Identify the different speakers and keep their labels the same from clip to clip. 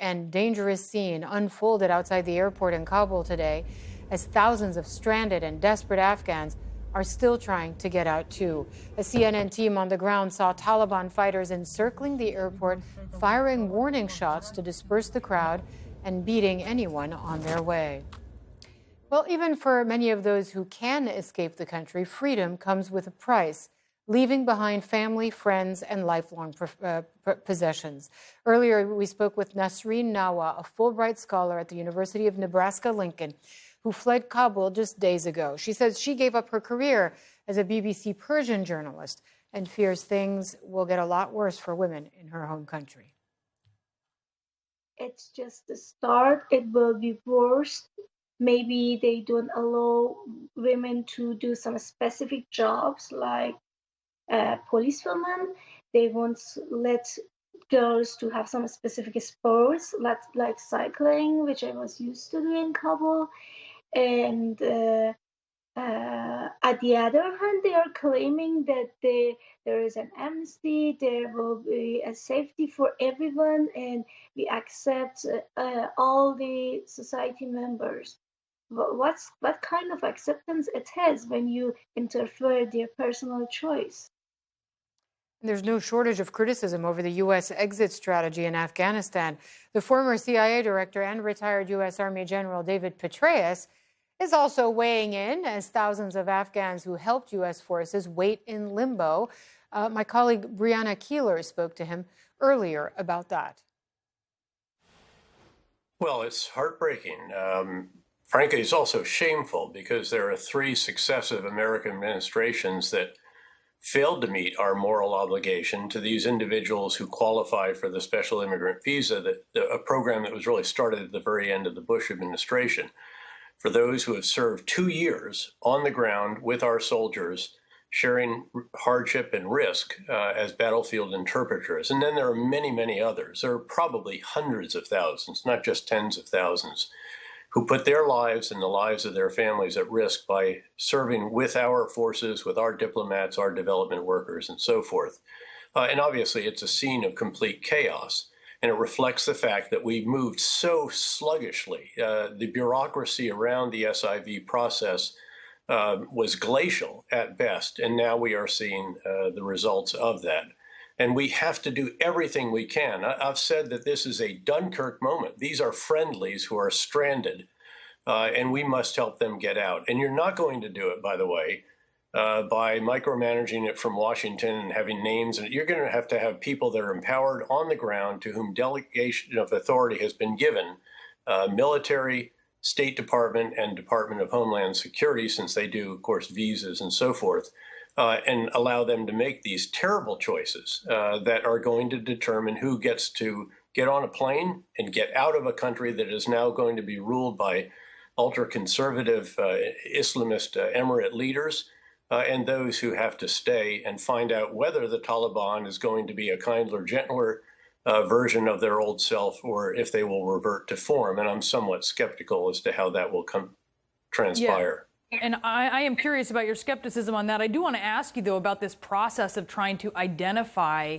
Speaker 1: and dangerous scene unfolded outside the airport in Kabul today as thousands of stranded and desperate Afghans are still trying to get out too. A CNN team on the ground saw Taliban fighters encircling the airport, firing warning shots to disperse the crowd and beating anyone on their way. Well, even for many of those who can escape the country, freedom comes with a price, leaving behind family, friends, and lifelong possessions. Earlier, we spoke with Nasreen Nawa, a Fulbright scholar at the University of Nebraska-Lincoln, who fled Kabul just days ago. She says she gave up her career as a BBC Persian journalist and fears things will get a lot worse for women in her home country.
Speaker 2: It's just the start. It will be worse. Maybe they don't allow women to do some specific jobs like policewomen. They won't let girls to have some specific sports like cycling, which I was used to do in Kabul. And at the other hand, they are claiming that there is an amnesty, there will be a safety for everyone, and we accept all the society members. What kind of acceptance it has when you interfere their personal choice?
Speaker 1: There's no shortage of criticism over the U.S. exit strategy in Afghanistan. The former CIA director and retired U.S. Army General David Petraeus is also weighing in as thousands of Afghans who helped U.S. forces wait in limbo. My colleague Brianna Keeler spoke to him earlier about that.
Speaker 3: Well, it's heartbreaking. Frankly, it's also shameful because there are 3 successive American administrations that failed to meet our moral obligation to these individuals who qualify for the special immigrant visa, a program that was really started at the very end of the Bush administration. For those who have served 2 years on the ground with our soldiers, sharing hardship and risk as battlefield interpreters. And then there are many, many others. There are probably hundreds of thousands, not just tens of thousands, who put their lives and the lives of their families at risk by serving with our forces, with our diplomats, our development workers, and so forth. And obviously, it's a scene of complete chaos. And it reflects the fact that we moved so sluggishly. The bureaucracy around the SIV process was glacial at best, and now we are seeing the results of that. And we have to do everything we can. I've said that this is a Dunkirk moment. These are friendlies who are stranded, and we must help them get out. And you're not going to do it, by the way, by micromanaging it from Washington and having names. And you're going to have people that are empowered on the ground to whom delegation of authority has been given, military, State Department, and Department of Homeland Security, since they do, of course, visas and so forth. And allow them to make these terrible choices that are going to determine who gets to get on a plane and get out of a country that is now going to be ruled by ultra-conservative Islamist emirate leaders, and those who have to stay and find out whether the Taliban is going to be a kinder, gentler version of their old self, or if they will revert to form. And I'm somewhat skeptical as to how that will transpire.
Speaker 4: Yeah. And I am curious about your skepticism on that. I do want to ask you, though, about this process of trying to identify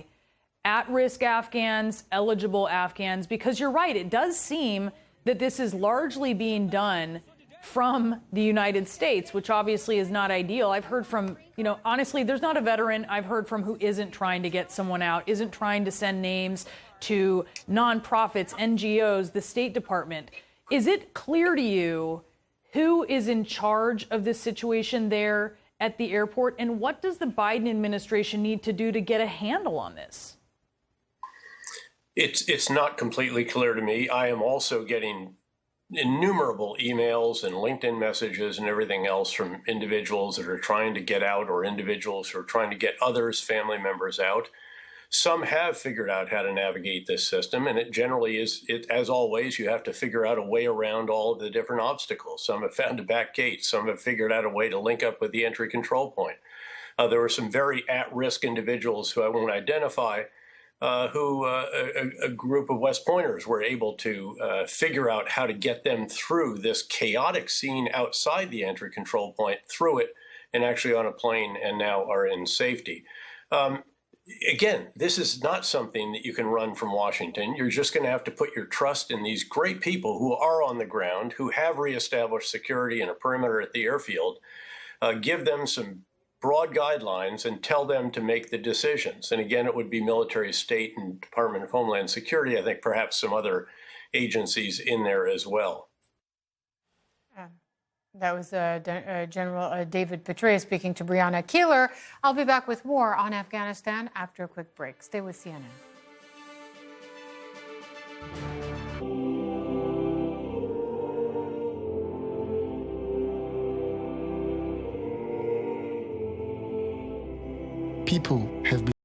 Speaker 4: at-risk Afghans, eligible Afghans, because you're right, it does seem that this is largely being done from the United States, which obviously is not ideal. I've heard from, honestly, there's not a veteran I've heard from who isn't trying to get someone out, isn't trying to send names to nonprofits, NGOs, the State Department. Is it clear to you who is in charge of this situation there at the airport, and what does the Biden administration need to do to get a handle on this?
Speaker 3: It's not completely clear to me. I am also getting innumerable emails and LinkedIn messages and everything else from individuals that are trying to get out, or individuals who are trying to get others, family members out. Some have figured out how to navigate this system, and it generally is, as always, you have to figure out a way around all of the different obstacles. Some have found a back gate. Some have figured out a way to link up with the entry control point. There were some very at-risk individuals who I won't identify, who a group of West Pointers were able to figure out how to get them through this chaotic scene outside the entry control point, through it, and actually on a plane, and now are in safety. Again, this is not something that you can run from Washington. You're just going to have to put your trust in these great people who are on the ground, who have reestablished security and a perimeter at the airfield. Give them some broad guidelines and tell them to make the decisions. And again, it would be military, state, and Department of Homeland Security. I think perhaps some other agencies in there as well.
Speaker 1: That was General David Petraeus speaking to Brianna Keeler. I'll be back with more on Afghanistan after a quick break. Stay with CNN.
Speaker 5: People have been